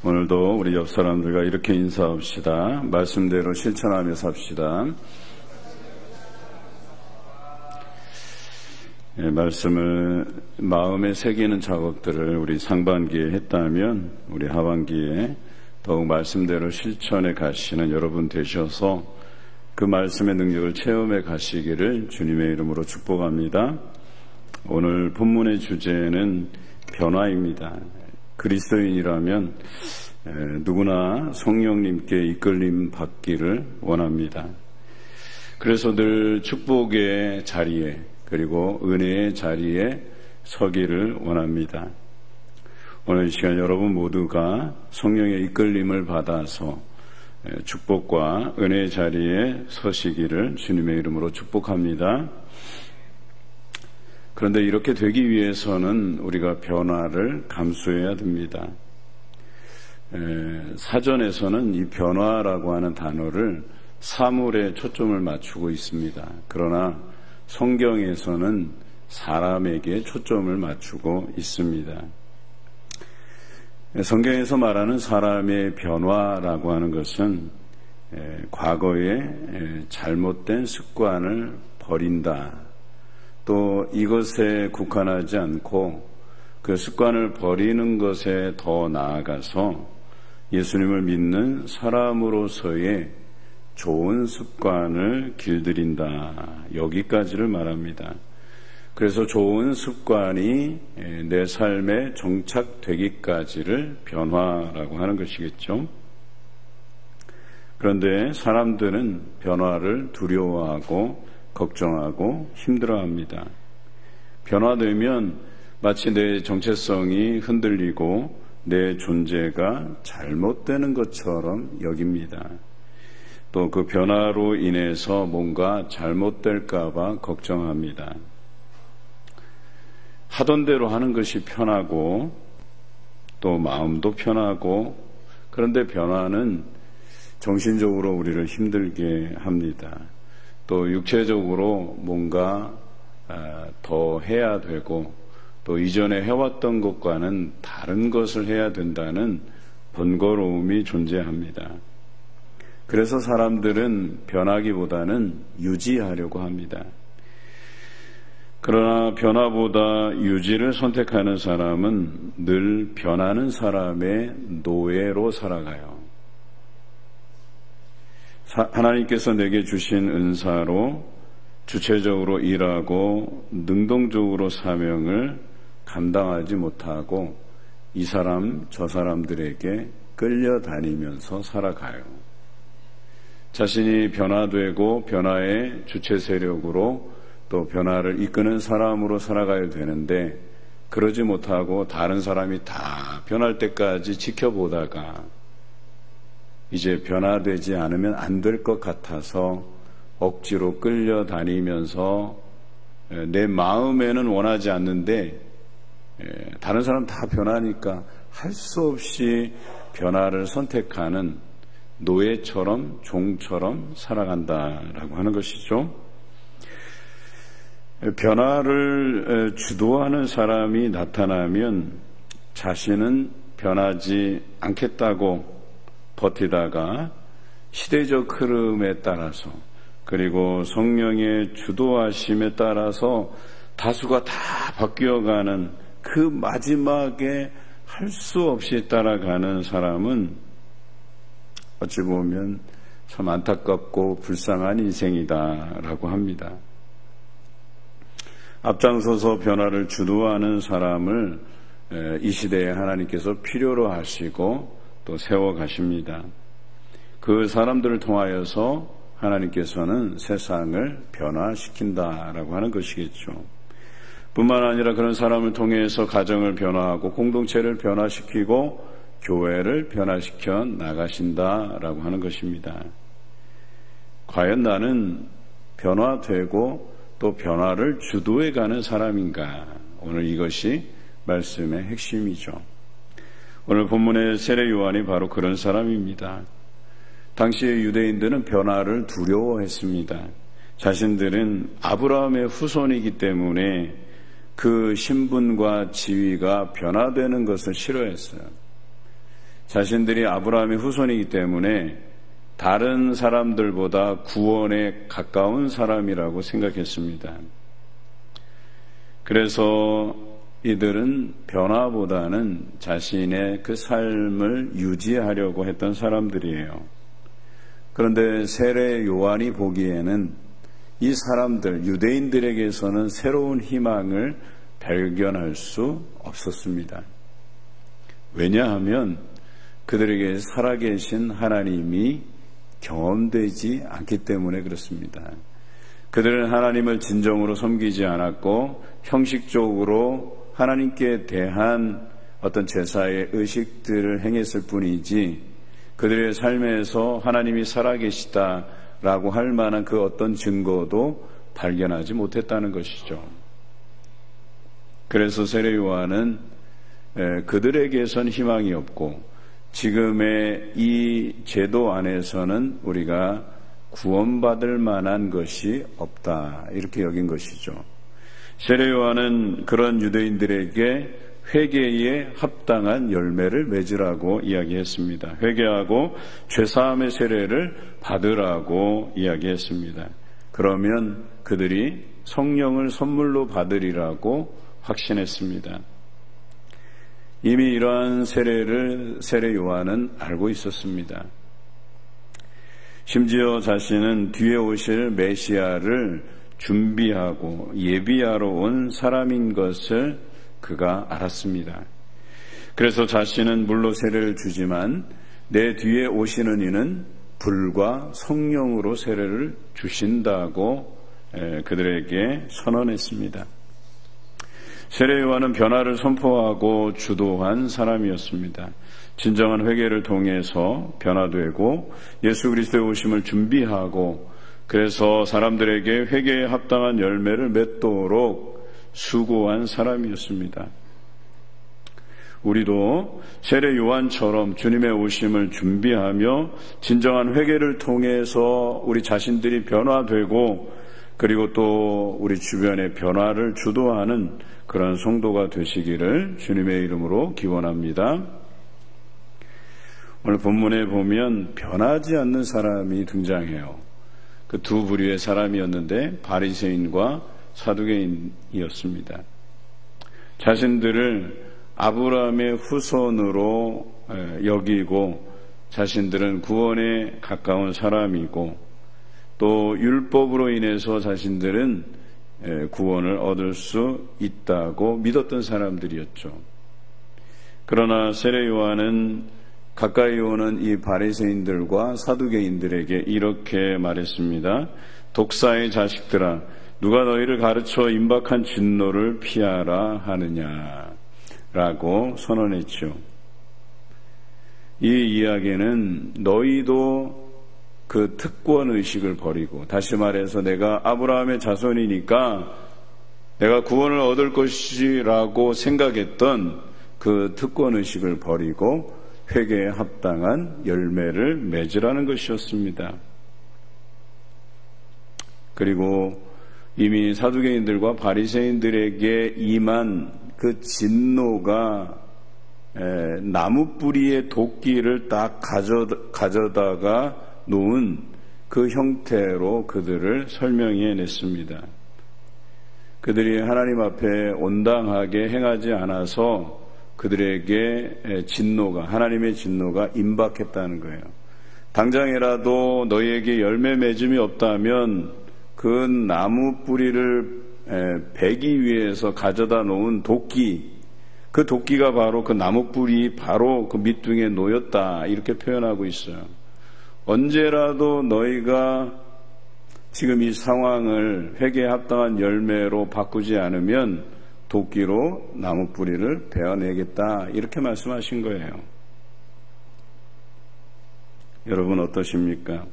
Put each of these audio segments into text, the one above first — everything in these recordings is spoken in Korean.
오늘도 우리 옆 사람들과 이렇게 인사합시다. 말씀대로 실천하며 삽시다. 말씀을 마음에 새기는 작업들을 우리 상반기에 했다면 우리 하반기에 더욱 말씀대로 실천해 가시는 여러분 되셔서 그 말씀의 능력을 체험해 가시기를 주님의 이름으로 축복합니다. 오늘 본문의 주제는 변화입니다. 그리스도인이라면 누구나 성령님께 이끌림 받기를 원합니다. 그래서 늘 축복의 자리에 그리고 은혜의 자리에 서기를 원합니다. 오늘 이 시간 여러분 모두가 성령의 이끌림을 받아서 축복과 은혜의 자리에 서시기를 주님의 이름으로 축복합니다. 그런데 이렇게 되기 위해서는 우리가 변화를 감수해야 됩니다. 사전에서는 이 변화라고 하는 단어를 사물에 초점을 맞추고 있습니다. 그러나 성경에서는 사람에게 초점을 맞추고 있습니다. 성경에서 말하는 사람의 변화라고 하는 것은 과거의 잘못된 습관을 버린다. 또 이것에 국한하지 않고 그 습관을 버리는 것에 더 나아가서 예수님을 믿는 사람으로서의 좋은 습관을 길들인다. 여기까지를 말합니다. 그래서 좋은 습관이 내 삶에 정착되기까지를 변화라고 하는 것이겠죠. 그런데 사람들은 변화를 두려워하고 걱정하고 힘들어합니다. 변화되면 마치 내 정체성이 흔들리고 내 존재가 잘못되는 것처럼 여깁니다. 또 그 변화로 인해서 뭔가 잘못될까봐 걱정합니다. 하던 대로 하는 것이 편하고 또 마음도 편하고 그런데 변화는 정신적으로 우리를 힘들게 합니다. 또 육체적으로 뭔가 더 해야 되고 또 이전에 해왔던 것과는 다른 것을 해야 된다는 번거로움이 존재합니다. 그래서 사람들은 변하기보다는 유지하려고 합니다. 그러나 변화보다 유지를 선택하는 사람은 늘 변하는 사람의 노예로 살아가요. 하나님께서 내게 주신 은사로 주체적으로 일하고 능동적으로 사명을 감당하지 못하고 이 사람 저 사람들에게 끌려다니면서 살아가요. 자신이 변화되고 변화의 주체 세력으로 또 변화를 이끄는 사람으로 살아가야 되는데 그러지 못하고 다른 사람이 다 변할 때까지 지켜보다가 이제 변화되지 않으면 안 될 것 같아서 억지로 끌려다니면서 내 마음에는 원하지 않는데 다른 사람 다 변하니까 할 수 없이 변화를 선택하는 노예처럼 종처럼 살아간다라고 하는 것이죠. 변화를 주도하는 사람이 나타나면 자신은 변하지 않겠다고 버티다가 시대적 흐름에 따라서 그리고 성령의 주도하심에 따라서 다수가 다 바뀌어가는 그 마지막에 할 수 없이 따라가는 사람은 어찌 보면 참 안타깝고 불쌍한 인생이다라고 합니다. 앞장서서 변화를 주도하는 사람을 이 시대에 하나님께서 필요로 하시고 또 세워가십니다. 그 사람들을 통하여서 하나님께서는 세상을 변화시킨다라고 하는 것이겠죠. 뿐만 아니라 그런 사람을 통해서 가정을 변화하고 공동체를 변화시키고 교회를 변화시켜 나가신다라고 하는 것입니다. 과연 나는 변화되고 또 변화를 주도해가는 사람인가? 오늘 이것이 말씀의 핵심이죠. 오늘 본문의 세례 요한이 바로 그런 사람입니다. 당시의 유대인들은 변화를 두려워했습니다. 자신들은 아브라함의 후손이기 때문에 그 신분과 지위가 변화되는 것을 싫어했어요. 자신들이 아브라함의 후손이기 때문에 다른 사람들보다 구원에 가까운 사람이라고 생각했습니다. 그래서 이들은 변화보다는 자신의 그 삶을 유지하려고 했던 사람들이에요. 그런데 세례 요한이 보기에는 이 사람들, 유대인들에게서는 새로운 희망을 발견할 수 없었습니다. 왜냐하면 그들에게 살아계신 하나님이 경험되지 않기 때문에 그렇습니다. 그들은 하나님을 진정으로 섬기지 않았고 형식적으로 하나님께 대한 어떤 제사의 의식들을 행했을 뿐이지 그들의 삶에서 하나님이 살아계시다라고 할 만한 그 어떤 증거도 발견하지 못했다는 것이죠. 그래서 세례 요한은 그들에게선 희망이 없고 지금의 이 제도 안에서는 우리가 구원받을 만한 것이 없다 이렇게 여긴 것이죠. 세례 요한은 그런 유대인들에게 회개에 합당한 열매를 맺으라고 이야기했습니다. 회개하고 죄사함의 세례를 받으라고 이야기했습니다. 그러면 그들이 성령을 선물로 받으리라고 확신했습니다. 이미 이러한 세례를 세례 요한은 알고 있었습니다. 심지어 자신은 뒤에 오실 메시아를 준비하고 예비하러 온 사람인 것을 그가 알았습니다. 그래서 자신은 물로 세례를 주지만 내 뒤에 오시는 이는 불과 성령으로 세례를 주신다고 그들에게 선언했습니다. 세례 요한은 변화를 선포하고 주도한 사람이었습니다. 진정한 회개를 통해서 변화되고 예수 그리스도의 오심을 준비하고 그래서 사람들에게 회개에 합당한 열매를 맺도록 수고한 사람이었습니다. 우리도 세례 요한처럼 주님의 오심을 준비하며 진정한 회개를 통해서 우리 자신들이 변화되고 그리고 또 우리 주변의 변화를 주도하는 그런 성도가 되시기를 주님의 이름으로 기원합니다. 오늘 본문에 보면 변하지 않는 사람이 등장해요. 그 두 부류의 사람이었는데 바리새인과 사두개인이었습니다. 자신들을 아브라함의 후손으로 여기고 자신들은 구원에 가까운 사람이고 또 율법으로 인해서 자신들은 구원을 얻을 수 있다고 믿었던 사람들이었죠. 그러나 세례 요한은 가까이 오는 이 바리새인들과 사두개인들에게 이렇게 말했습니다. 독사의 자식들아, 누가 너희를 가르쳐 임박한 진노를 피하라 하느냐라고 선언했죠. 이 이야기는 너희도 그 특권의식을 버리고, 다시 말해서 내가 아브라함의 자손이니까 내가 구원을 얻을 것이라고 생각했던 그 특권의식을 버리고 회개에 합당한 열매를 맺으라는 것이었습니다. 그리고 이미 사두개인들과 바리새인들에게 임한 그 진노가 나무 뿌리의 도끼를 딱 가져다가 놓은 그 형태로 그들을 설명해냈습니다. 그들이 하나님 앞에 온당하게 행하지 않아서 그들에게 하나님의 진노가 임박했다는 거예요. 당장이라도 너희에게 열매 맺음이 없다면 그 나무 뿌리를 베기 위해서 가져다 놓은 도끼, 그 도끼가 바로 그 나무 뿌리 바로 그 밑둥에 놓였다 이렇게 표현하고 있어요. 언제라도 너희가 지금 이 상황을 회개에 합당한 열매로 바꾸지 않으면 도끼로 나무 뿌리를 베어내겠다 이렇게 말씀하신 거예요. 여러분 어떠십니까?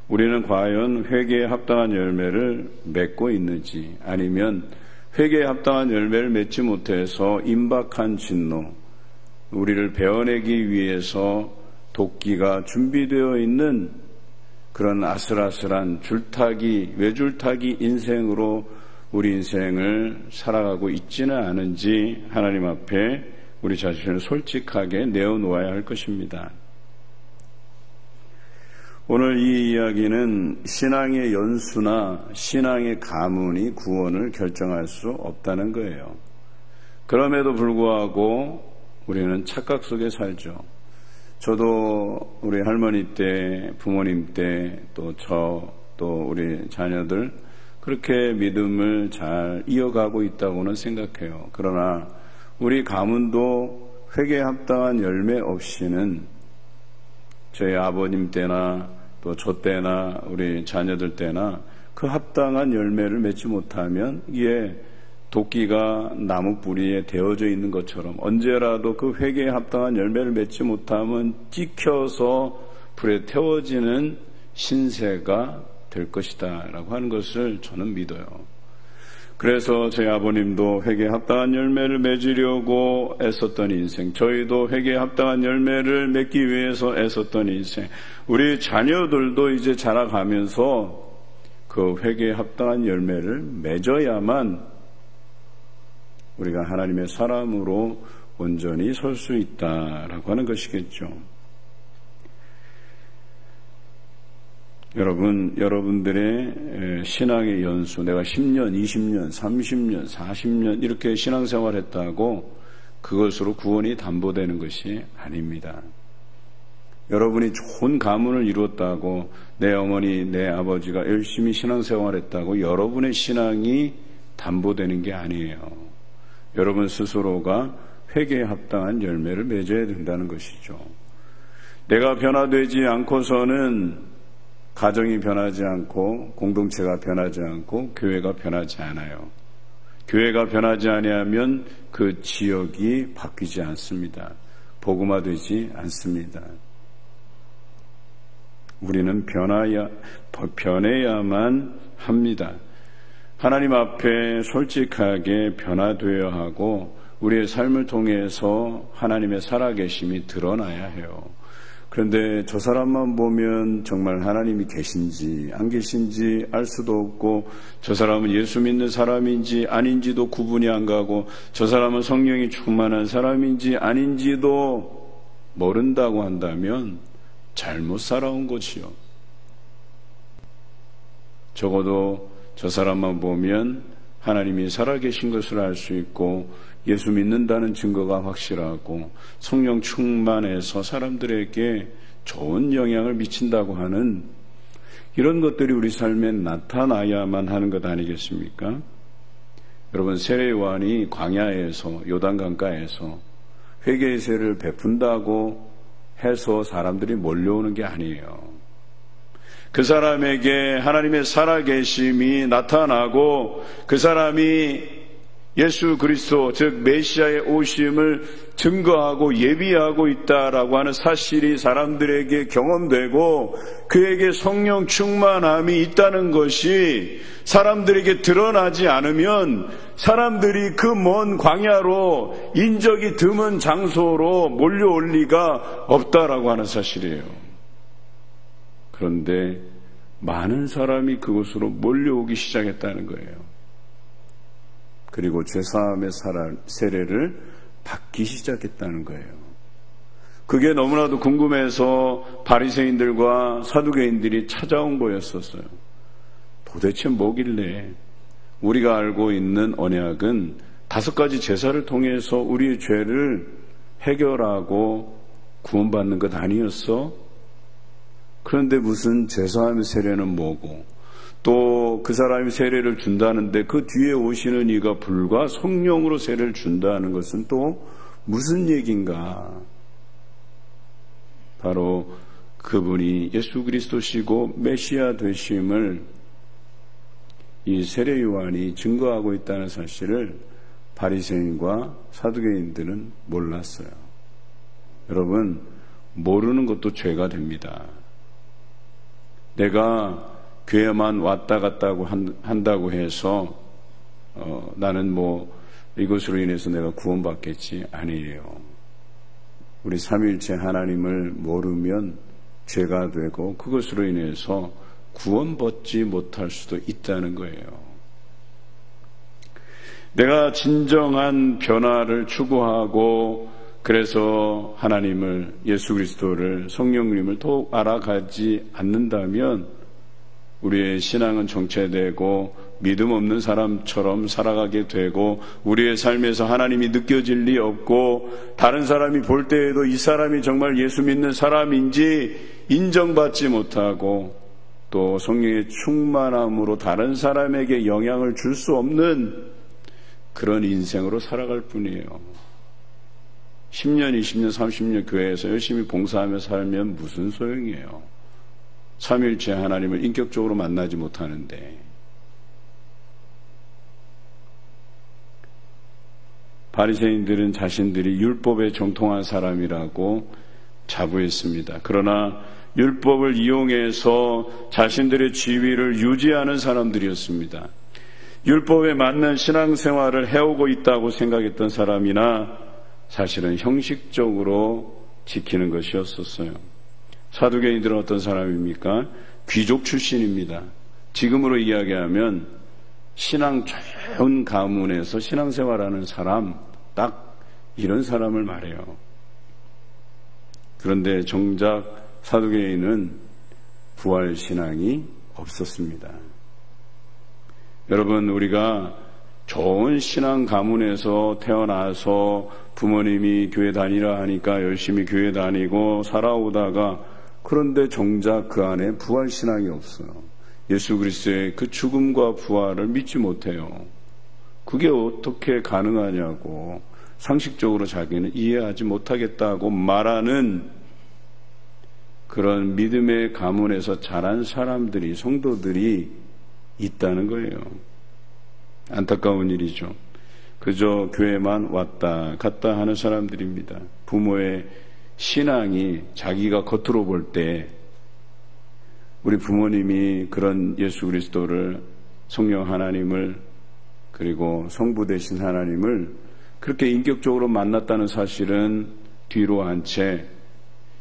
우리는 과연 회개에 합당한 열매를 맺고 있는지, 아니면 회개에 합당한 열매를 맺지 못해서 임박한 진노, 우리를 베어내기 위해서 도끼가 준비되어 있는 그런 아슬아슬한 외줄타기 인생으로 우리 인생을 살아가고 있지는 않은지 하나님 앞에 우리 자신을 솔직하게 내어놓아야 할 것입니다. 오늘 이 이야기는 신앙의 연수나 신앙의 가문이 구원을 결정할 수 없다는 거예요. 그럼에도 불구하고 우리는 착각 속에 살죠. 저도 우리 할머니 때, 부모님 때, 또 우리 자녀들 그렇게 믿음을 잘 이어가고 있다고는 생각해요. 그러나 우리 가문도 회개에 합당한 열매 없이는 저희 아버님 때나 또 저 때나 우리 자녀들 때나 그 합당한 열매를 맺지 못하면 이게 도끼가 나무 뿌리에 데워져 있는 것처럼 언제라도 그 회개에 합당한 열매를 맺지 못하면 찍혀서 불에 태워지는 신세가 될 것이다 라고 하는 것을 저는 믿어요. 그래서 저희 아버님도 회개에 합당한 열매를 맺으려고 애썼던 인생, 저희도 회개에 합당한 열매를 맺기 위해서 애썼던 인생, 우리 자녀들도 이제 자라가면서 그 회개에 합당한 열매를 맺어야만 우리가 하나님의 사람으로 온전히 설 수 있다라고 하는 것이겠죠. 여러분들의 신앙의 연수, 내가 10년, 20년, 30년, 40년 이렇게 신앙생활했다고 그것으로 구원이 담보되는 것이 아닙니다. 여러분이 좋은 가문을 이루었다고 내 어머니, 내 아버지가 열심히 신앙생활했다고 여러분의 신앙이 담보되는 게 아니에요. 여러분 스스로가 회개에 합당한 열매를 맺어야 된다는 것이죠. 내가 변화되지 않고서는 가정이 변하지 않고 공동체가 변하지 않고 교회가 변하지 않아요. 교회가 변하지 아니하면 그 지역이 바뀌지 않습니다. 복음화되지 않습니다. 우리는 변해야만 합니다. 하나님 앞에 솔직하게 변화되어야 하고 우리의 삶을 통해서 하나님의 살아계심이 드러나야 해요. 그런데 저 사람만 보면 정말 하나님이 계신지 안 계신지 알 수도 없고, 저 사람은 예수 믿는 사람인지 아닌지도 구분이 안 가고, 저 사람은 성령이 충만한 사람인지 아닌지도 모른다고 한다면 잘못 살아온 것이요. 적어도 저 사람만 보면 하나님이 살아계신 것을 알 수 있고 예수 믿는다는 증거가 확실하고 성령 충만해서 사람들에게 좋은 영향을 미친다고 하는 이런 것들이 우리 삶에 나타나야만 하는 것 아니겠습니까? 여러분, 세례 요한이 광야에서, 요단강가에서 회개의 세를 베푼다고 해서 사람들이 몰려오는 게 아니에요. 그 사람에게 하나님의 살아계심이 나타나고 그 사람이 예수 그리스도, 즉 메시아의 오심을 증거하고 예비하고 있다라고 하는 사실이 사람들에게 경험되고 그에게 성령 충만함이 있다는 것이 사람들에게 드러나지 않으면 사람들이 그 먼 광야로 인적이 드문 장소로 몰려올 리가 없다라고 하는 사실이에요. 그런데 많은 사람이 그곳으로 몰려오기 시작했다는 거예요. 그리고 죄사함의 세례를 받기 시작했다는 거예요. 그게 너무나도 궁금해서 바리새인들과 사두개인들이 찾아온 거였었어요. 도대체 뭐길래 우리가 알고 있는 언약은 5가지 제사를 통해서 우리의 죄를 해결하고 구원받는 것 아니었어? 그런데 무슨 죄사함의 세례는 뭐고, 또 그 사람이 세례를 준다는데 그 뒤에 오시는 이가 불과 성령으로 세례를 준다는 것은 또 무슨 얘기인가? 바로 그분이 예수 그리스도시고 메시아 되심을 이 세례 요한이 증거하고 있다는 사실을 바리새인과 사두개인들은 몰랐어요. 여러분, 모르는 것도 죄가 됩니다. 내가 교회만 왔다 갔다 한다고 해서 나는 이것으로 인해서 내가 구원받겠지, 아니에요. 우리 삼위일체 하나님을 모르면 죄가 되고 그것으로 인해서 구원받지 못할 수도 있다는 거예요. 내가 진정한 변화를 추구하고 그래서 하나님을, 예수 그리스도를, 성령님을 더욱 알아가지 않는다면 우리의 신앙은 정체되고 믿음 없는 사람처럼 살아가게 되고 우리의 삶에서 하나님이 느껴질 리 없고 다른 사람이 볼 때에도 이 사람이 정말 예수 믿는 사람인지 인정받지 못하고 또 성령의 충만함으로 다른 사람에게 영향을 줄 수 없는 그런 인생으로 살아갈 뿐이에요. 10년, 20년, 30년 교회에서 열심히 봉사하며 살면 무슨 소용이에요. 삼위일체 하나님을 인격적으로 만나지 못하는데. 바리새인들은 자신들이 율법에 정통한 사람이라고 자부했습니다. 그러나 율법을 이용해서 자신들의 지위를 유지하는 사람들이었습니다. 율법에 맞는 신앙생활을 해오고 있다고 생각했던 사람이나 사실은 형식적으로 지키는 것이었었어요. 사두개인들은 어떤 사람입니까? 귀족 출신입니다. 지금으로 이야기하면 신앙 좋은 가문에서 신앙생활하는 사람, 딱 이런 사람을 말해요. 그런데 정작 사두개인은 부활신앙이 없었습니다. 여러분, 우리가 좋은 신앙 가문에서 태어나서 부모님이 교회 다니라 하니까 열심히 교회 다니고 살아오다가 그런데 정작 그 안에 부활신앙이 없어요. 예수 그리스도의 그 죽음과 부활을 믿지 못해요. 그게 어떻게 가능하냐고 상식적으로 자기는 이해하지 못하겠다고 말하는 그런 믿음의 가문에서 자란 사람들이, 성도들이 있다는 거예요. 안타까운 일이죠. 그저 교회만 왔다 갔다 하는 사람들입니다. 부모의 신앙이 자기가 겉으로 볼 때 우리 부모님이 그런 예수 그리스도를, 성령 하나님을, 그리고 성부 되신 하나님을 그렇게 인격적으로 만났다는 사실은 뒤로 한 채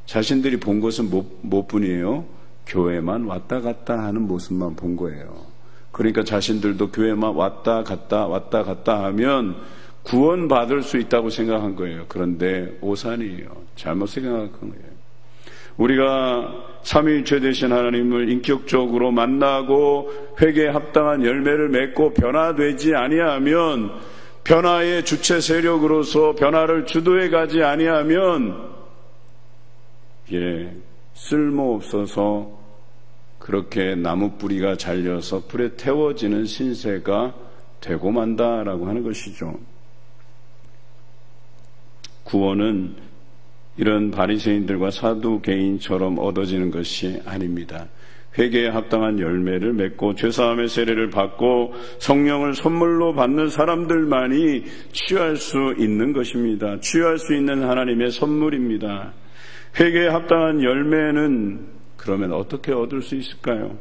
자신들이 본 것은 뭐뿐이에요? 교회만 왔다 갔다 하는 모습만 본 거예요. 그러니까 자신들도 교회만 왔다 갔다 하면 구원받을 수 있다고 생각한 거예요. 그런데 오산이에요. 잘못 생각한 거예요. 우리가 삼위일체 되신 하나님을 인격적으로 만나고 회개에 합당한 열매를 맺고 변화되지 아니하면, 변화의 주체 세력으로서 변화를 주도해 가지 아니하면 쓸모없어서 그렇게 나무 뿌리가 잘려서 불에 태워지는 신세가 되고 만다라고 하는 것이죠. 구원은 이런 바리새인들과 사두개인처럼 얻어지는 것이 아닙니다. 회개에 합당한 열매를 맺고 죄사함의 세례를 받고 성령을 선물로 받는 사람들만이 취할 수 있는 것입니다. 취할 수 있는 하나님의 선물입니다. 회개에 합당한 열매는 그러면 어떻게 얻을 수 있을까요?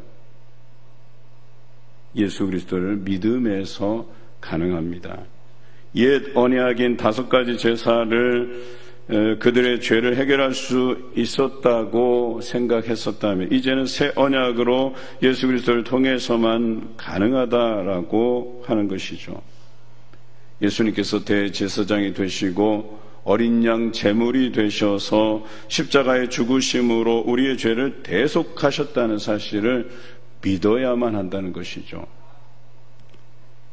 예수 그리스도를 믿음에서 가능합니다. 옛 언약인 5가지 제사를 그들의 죄를 해결할 수 있었다고 생각했었다면 이제는 새 언약으로 예수 그리스도를 통해서만 가능하다라고 하는 것이죠. 예수님께서 대제사장이 되시고 어린 양 제물이 되셔서 십자가의 죽으심으로 우리의 죄를 대속하셨다는 사실을 믿어야만 한다는 것이죠.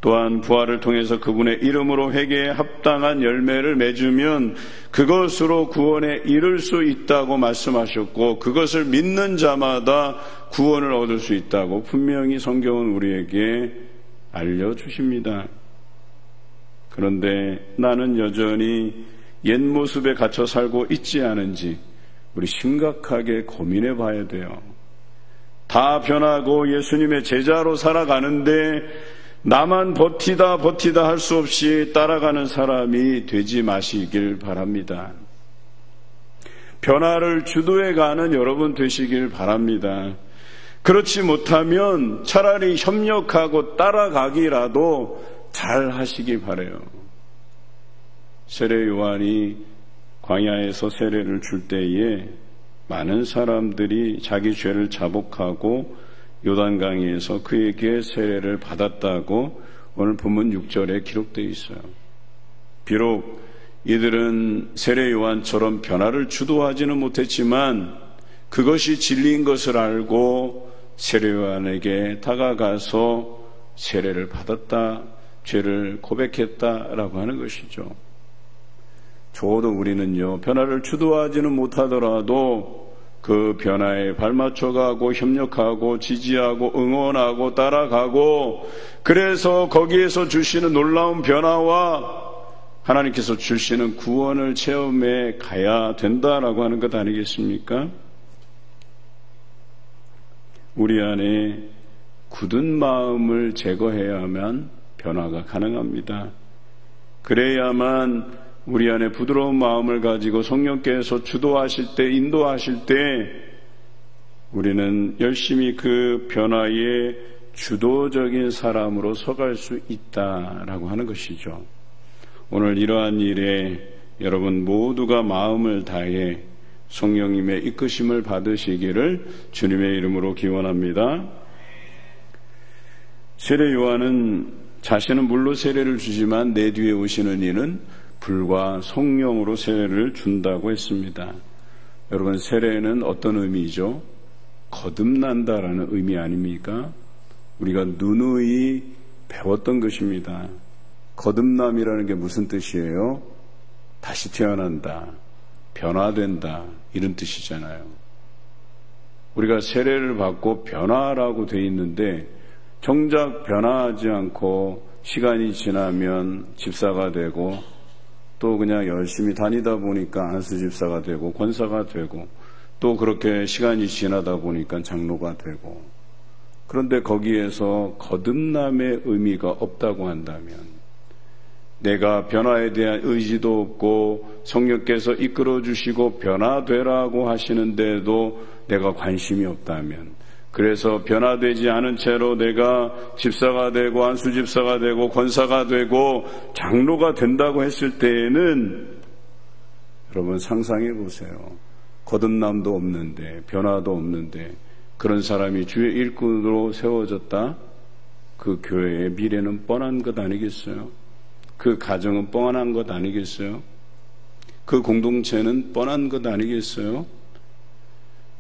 또한 부활을 통해서 그분의 이름으로 회개에 합당한 열매를 맺으면 그것으로 구원에 이를 수 있다고 말씀하셨고, 그것을 믿는 자마다 구원을 얻을 수 있다고 분명히 성경은 우리에게 알려주십니다. 그런데 나는 여전히 옛 모습에 갇혀 살고 있지 않은지 우리 심각하게 고민해 봐야 돼요. 다 변하고 예수님의 제자로 살아가는데 나만 버티다 할 수 없이 따라가는 사람이 되지 마시길 바랍니다. 변화를 주도해가는 여러분 되시길 바랍니다. 그렇지 못하면 차라리 협력하고 따라가기라도 잘 하시기 바라요. 세례 요한이 광야에서 세례를 줄 때에 많은 사람들이 자기 죄를 자복하고 요단강에서 그에게 세례를 받았다고 오늘 본문 6절에 기록되어 있어요. 비록 이들은 세례 요한처럼 변화를 주도하지는 못했지만 그것이 진리인 것을 알고 세례 요한에게 다가가서 세례를 받았다, 죄를 고백했다라고 하는 것이죠. 적어도 우리는요, 변화를 주도하지는 못하더라도 그 변화에 발맞춰가고 협력하고 지지하고 응원하고 따라가고, 그래서 거기에서 주시는 놀라운 변화와 하나님께서 주시는 구원을 체험해 가야 된다라고 하는 것 아니겠습니까? 우리 안에 굳은 마음을 제거해야만 변화가 가능합니다. 그래야만 우리 안에 부드러운 마음을 가지고 성령께서 주도하실 때, 인도하실 때 우리는 열심히 그 변화의 주도적인 사람으로 서갈 수 있다라고 하는 것이죠. 오늘 이러한 일에 여러분 모두가 마음을 다해 성령님의 이끄심을 받으시기를 주님의 이름으로 기원합니다. 세례 요한은 자신은 물로 세례를 주지만 내 뒤에 오시는 이는 불과 성령으로 세례를 준다고 했습니다. 여러분, 세례는 어떤 의미죠? 거듭난다라는 의미 아닙니까? 우리가 누누이 배웠던 것입니다. 거듭남이라는 게 무슨 뜻이에요? 다시 태어난다, 변화된다, 이런 뜻이잖아요. 우리가 세례를 받고 변화라고 돼 있는데 정작 변화하지 않고 시간이 지나면 집사가 되고 또 그냥 열심히 다니다 보니까 안수 집사가 되고 권사가 되고 또 그렇게 시간이 지나다 보니까 장로가 되고, 그런데 거기에서 거듭남의 의미가 없다고 한다면, 내가 변화에 대한 의지도 없고 성령께서 이끌어 주시고 변화되라고 하시는데도 내가 관심이 없다면, 그래서 변화되지 않은 채로 내가 집사가 되고 안수집사가 되고 권사가 되고 장로가 된다고 했을 때에는 여러분 상상해 보세요. 거듭남도 없는데 변화도 없는데 그런 사람이 주의 일꾼으로 세워졌다? 그 교회의 미래는 뻔한 것 아니겠어요? 그 가정은 뻔한 것 아니겠어요? 그 공동체는 뻔한 것 아니겠어요?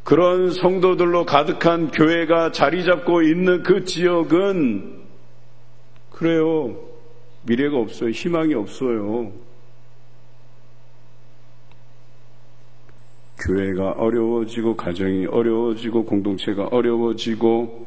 그런 성도들로 가득한 교회가 자리 잡고 있는 그 지역은 그래요, 미래가 없어요. 희망이 없어요. 교회가 어려워지고 가정이 어려워지고 공동체가 어려워지고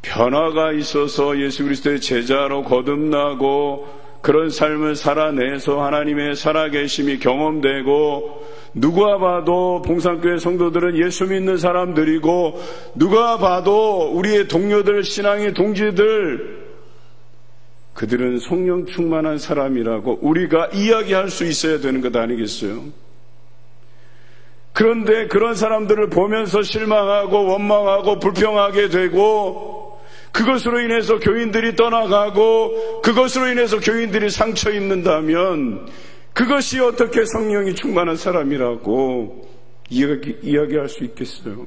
변화가 있어서 예수 그리스도의 제자로 거듭나고 그런 삶을 살아내서 하나님의 살아계심이 경험되고, 누가 봐도 봉산교회 성도들은 예수 믿는 사람들이고 누가 봐도 우리의 동료들, 신앙의 동지들, 그들은 성령 충만한 사람이라고 우리가 이야기할 수 있어야 되는 것 아니겠어요? 그런데 그런 사람들을 보면서 실망하고 원망하고 불평하게 되고, 그것으로 인해서 교인들이 떠나가고 그것으로 인해서 교인들이 상처 입는다면 그것이 어떻게 성령이 충만한 사람이라고 이야기할 수 있겠어요?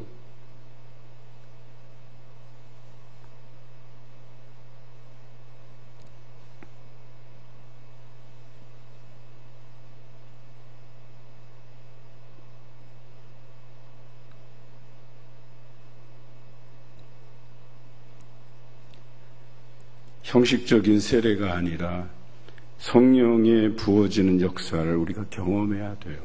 형식적인 세례가 아니라 성령에 부어지는 역사를 우리가 경험해야 돼요.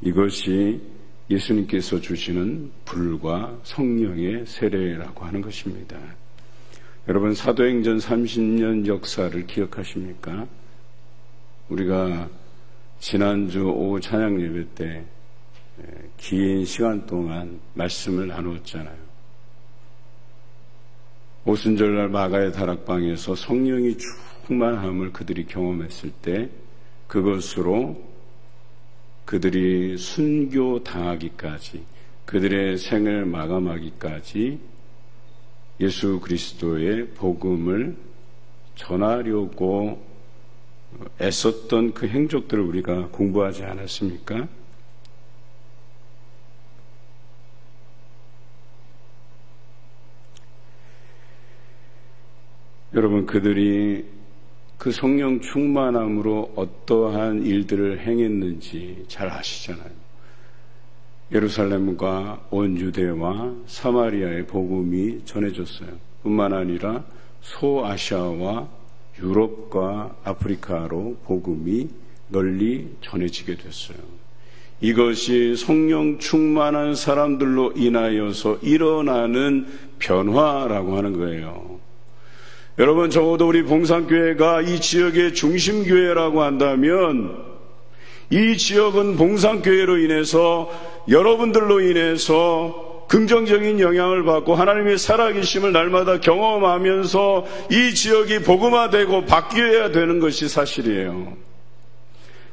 이것이 예수님께서 주시는 불과 성령의 세례라고 하는 것입니다. 여러분, 사도행전 30년 역사를 기억하십니까? 우리가 지난주 오후 찬양 예배 때 긴 시간 동안 말씀을 나누었잖아요. 오순절날 마가의 다락방에서 성령이 충만함을 그들이 경험했을 때 그것으로 그들이 순교당하기까지, 그들의 생을 마감하기까지 예수 그리스도의 복음을 전하려고 애썼던 그 행적들을 우리가 공부하지 않았습니까? 여러분, 그들이 그 성령 충만함으로 어떠한 일들을 행했는지 잘 아시잖아요. 예루살렘과 온 유대와 사마리아의 복음이 전해졌어요. 뿐만 아니라 소아시아와 유럽과 아프리카로 복음이 널리 전해지게 됐어요. 이것이 성령 충만한 사람들로 인하여서 일어나는 변화라고 하는 거예요. 여러분, 적어도 우리 봉산교회가 이 지역의 중심교회라고 한다면 이 지역은 봉산교회로 인해서, 여러분들로 인해서 긍정적인 영향을 받고 하나님의 살아계심을 날마다 경험하면서 이 지역이 복음화되고 바뀌어야 되는 것이 사실이에요.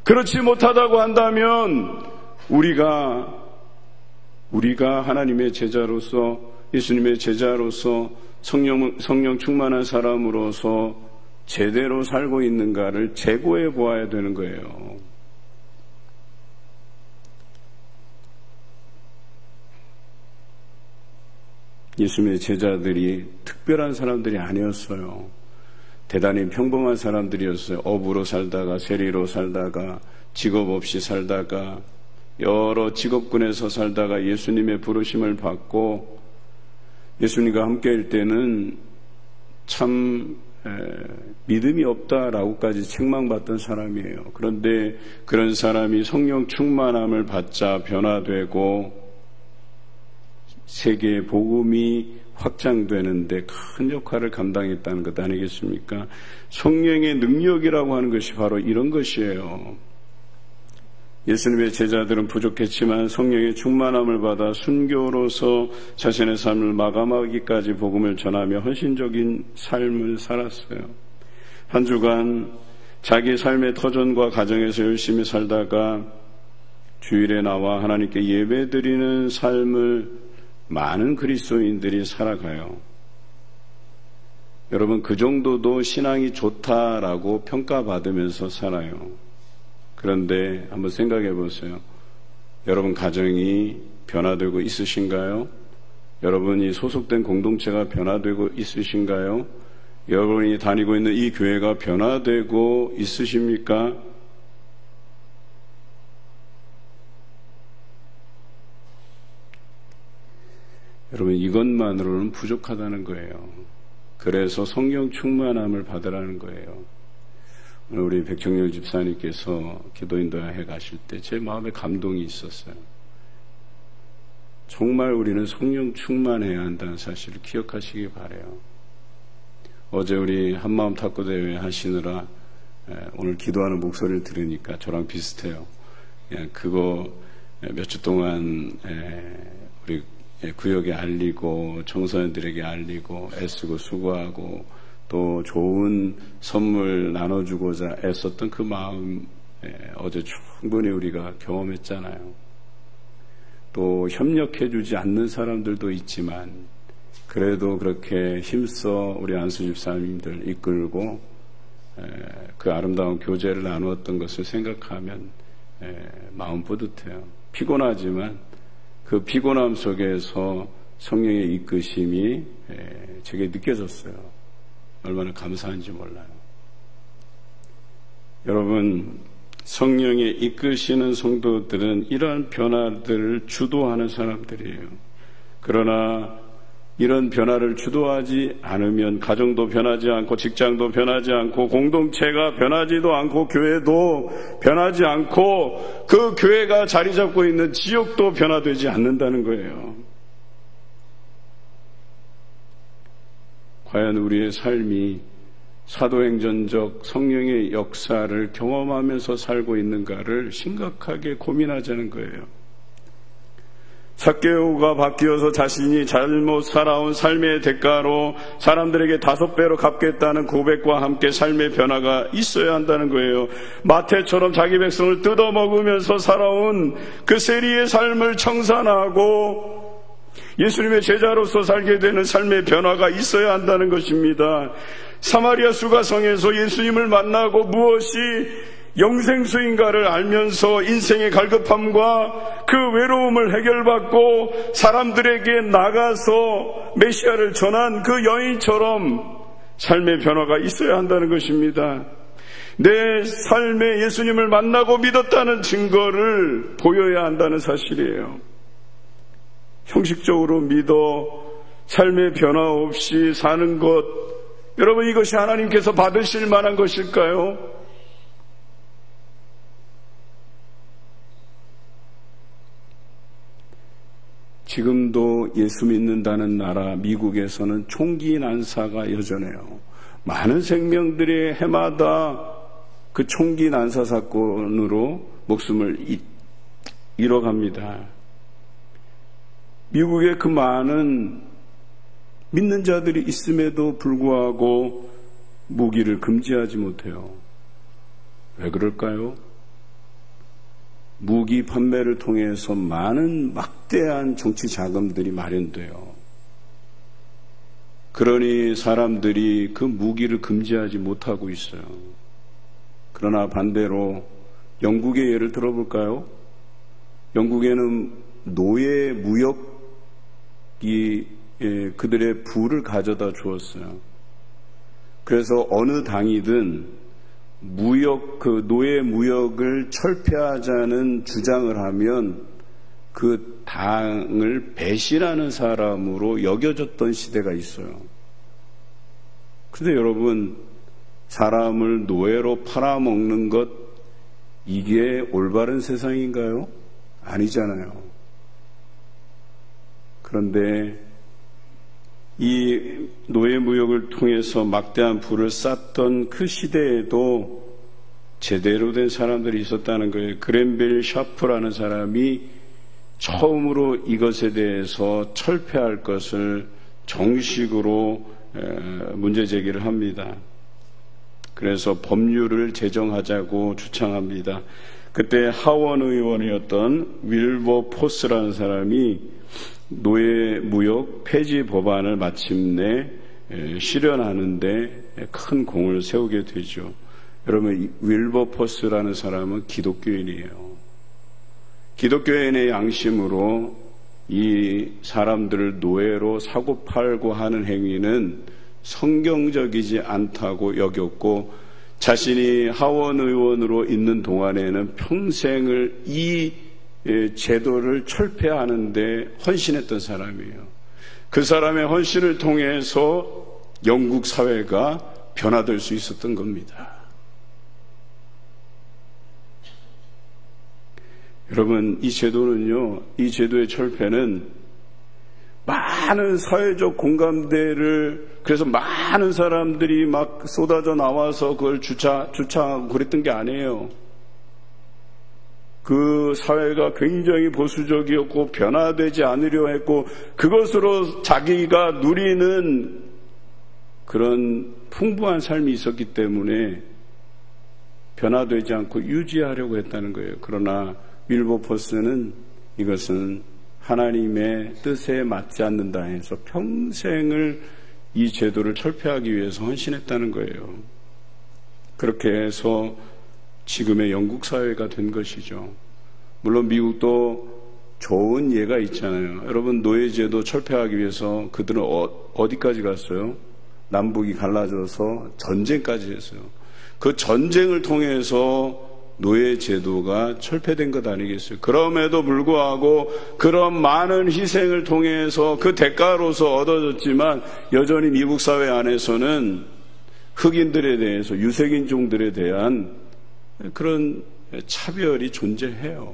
그렇지 못하다고 한다면 우리가 하나님의 제자로서, 예수님의 제자로서 성령 충만한 사람으로서 제대로 살고 있는가를 재고해 보아야 되는 거예요. 예수님의 제자들이 특별한 사람들이 아니었어요. 대단히 평범한 사람들이었어요. 업으로 살다가, 세리로 살다가, 직업 없이 살다가, 여러 직업군에서 살다가 예수님의 부르심을 받고 예수님과 함께할 때는 참 믿음이 없다라고까지 책망받던 사람이에요. 그런데 그런 사람이 성령 충만함을 받자 변화되고 세계의 복음이 확장되는데 큰 역할을 감당했다는 것 아니겠습니까? 성령의 능력이라고 하는 것이 바로 이런 것이에요. 예수님의 제자들은 부족했지만 성령의 충만함을 받아 순교로서 자신의 삶을 마감하기까지 복음을 전하며 헌신적인 삶을 살았어요. 한 주간 자기 삶의 터전과 가정에서 열심히 살다가 주일에 나와 하나님께 예배드리는 삶을 많은 그리스도인들이 살아가요. 여러분, 그 정도도 신앙이 좋다라고 평가받으면서 살아요. 그런데 한번 생각해 보세요. 여러분 가정이 변화되고 있으신가요? 여러분이 소속된 공동체가 변화되고 있으신가요? 여러분이 다니고 있는 이 교회가 변화되고 있으십니까? 여러분, 이것만으로는 부족하다는 거예요. 그래서 성령 충만함을 받으라는 거예요. 오늘 우리 백정열 집사님께서 기도인도회 가실 때 제 마음에 감동이 있었어요. 정말 우리는 성령 충만해야 한다는 사실을 기억하시기 바라요. 어제 우리 한마음 탁구대회 하시느라 오늘 기도하는 목소리를 들으니까 저랑 비슷해요. 그거 몇 주 동안 우리 구역에 알리고 청소년들에게 알리고 애쓰고 수고하고 또 좋은 선물 나눠주고자 애썼던 그 마음 어제 충분히 우리가 경험했잖아요. 또 협력해주지 않는 사람들도 있지만 그래도 그렇게 힘써 우리 안수 집사님들 이끌고 그 아름다운 교제를 나누었던 것을 생각하면 마음 뿌듯해요. 피곤하지만 그 피곤함 속에서 성령의 이끄심이 제게 느껴졌어요. 얼마나 감사한지 몰라요. 여러분, 성령의 이끄시는 성도들은 이러한 변화들을 주도하는 사람들이에요. 그러나 이런 변화를 주도하지 않으면 가정도 변하지 않고 직장도 변하지 않고 공동체가 변하지도 않고 교회도 변하지 않고 그 교회가 자리 잡고 있는 지역도 변화되지 않는다는 거예요. 과연 우리의 삶이 사도행전적 성령의 역사를 경험하면서 살고 있는가를 심각하게 고민하자는 거예요. 삭개오가 바뀌어서 자신이 잘못 살아온 삶의 대가로 사람들에게 5배로 갚겠다는 고백과 함께 삶의 변화가 있어야 한다는 거예요. 마태처럼 자기 백성을 뜯어먹으면서 살아온 그 세리의 삶을 청산하고 예수님의 제자로서 살게 되는 삶의 변화가 있어야 한다는 것입니다. 사마리아 수가성에서 예수님을 만나고 무엇이 영생수인가를 알면서 인생의 갈급함과 그 외로움을 해결받고 사람들에게 나가서 메시아를 전한 그 여인처럼 삶의 변화가 있어야 한다는 것입니다. 내 삶에 예수님을 만나고 믿었다는 증거를 보여야 한다는 사실이에요. 형식적으로 믿어 삶의 변화 없이 사는 것, 여러분 이것이 하나님께서 받으실 만한 것일까요? 지금도 예수 믿는다는 나라 미국에서는 총기 난사가 여전해요. 많은 생명들이 해마다 그 총기 난사 사건으로 목숨을 잃어갑니다. 미국에 그 많은 믿는 자들이 있음에도 불구하고 무기를 금지하지 못해요. 왜 그럴까요? 무기 판매를 통해서 많은 막대한 정치 자금들이 마련돼요. 그러니 사람들이 그 무기를 금지하지 못하고 있어요. 그러나 반대로 영국의 예를 들어볼까요? 영국에는 노예 무역이 그들의 부를 가져다 주었어요. 그래서 어느 당이든 노예 무역을 철폐하자는 주장을 하면 그 당을 배신하는 사람으로 여겨졌던 시대가 있어요. 그런데 여러분, 사람을 노예로 팔아먹는 것, 이게 올바른 세상인가요? 아니잖아요. 그런데 이 노예무역을 통해서 막대한 부를 쌓던 그 시대에도 제대로 된 사람들이 있었다는 거예요. 그랜벨 샤프라는 사람이 처음으로 이것에 대해서 철폐할 것을 정식으로 문제 제기를 합니다. 그래서 법률을 제정하자고 주창합니다. 그때 하원 의원이었던 윌버포스라는 사람이 노예 무역 폐지 법안을 마침내 실현하는데 큰 공을 세우게 되죠. 여러분, 윌버포스라는 사람은 기독교인이에요. 기독교인의 양심으로 이 사람들을 노예로 사고 팔고 하는 행위는 성경적이지 않다고 여겼고, 자신이 하원 의원으로 있는 동안에는 평생을 이 제도를 철폐하는데 헌신했던 사람이에요. 그 사람의 헌신을 통해서 영국 사회가 변화될 수 있었던 겁니다. 여러분, 이 제도는요, 이 제도의 철폐는 많은 사회적 공감대를, 그래서 많은 사람들이 막 쏟아져 나와서 그걸 주창하고 그랬던 게 아니에요. 그 사회가 굉장히 보수적이었고 변화되지 않으려 했고, 그것으로 자기가 누리는 그런 풍부한 삶이 있었기 때문에 변화되지 않고 유지하려고 했다는 거예요. 그러나 윌버포스는 이것은 하나님의 뜻에 맞지 않는다 해서 평생을 이 제도를 철폐하기 위해서 헌신했다는 거예요. 그렇게 해서 지금의 영국 사회가 된 것이죠. 물론 미국도 좋은 예가 있잖아요. 여러분, 노예제도 철폐하기 위해서 그들은 어디까지 갔어요? 남북이 갈라져서 전쟁까지 했어요. 그 전쟁을 통해서 노예제도가 철폐된 것 아니겠어요? 그럼에도 불구하고 그런 많은 희생을 통해서 그 대가로서 얻어졌지만 여전히 미국 사회 안에서는 흑인들에 대해서, 유색인종들에 대한 그런 차별이 존재해요.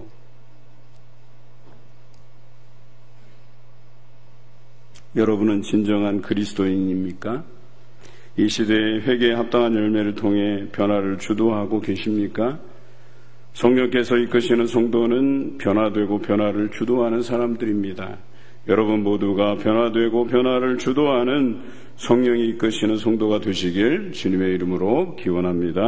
여러분은 진정한 그리스도인입니까? 이 시대의 회개에 합당한 열매를 통해 변화를 주도하고 계십니까? 성령께서 이끄시는 성도는 변화되고 변화를 주도하는 사람들입니다. 여러분 모두가 변화되고 변화를 주도하는 성령이 이끄시는 성도가 되시길 주님의 이름으로 기원합니다.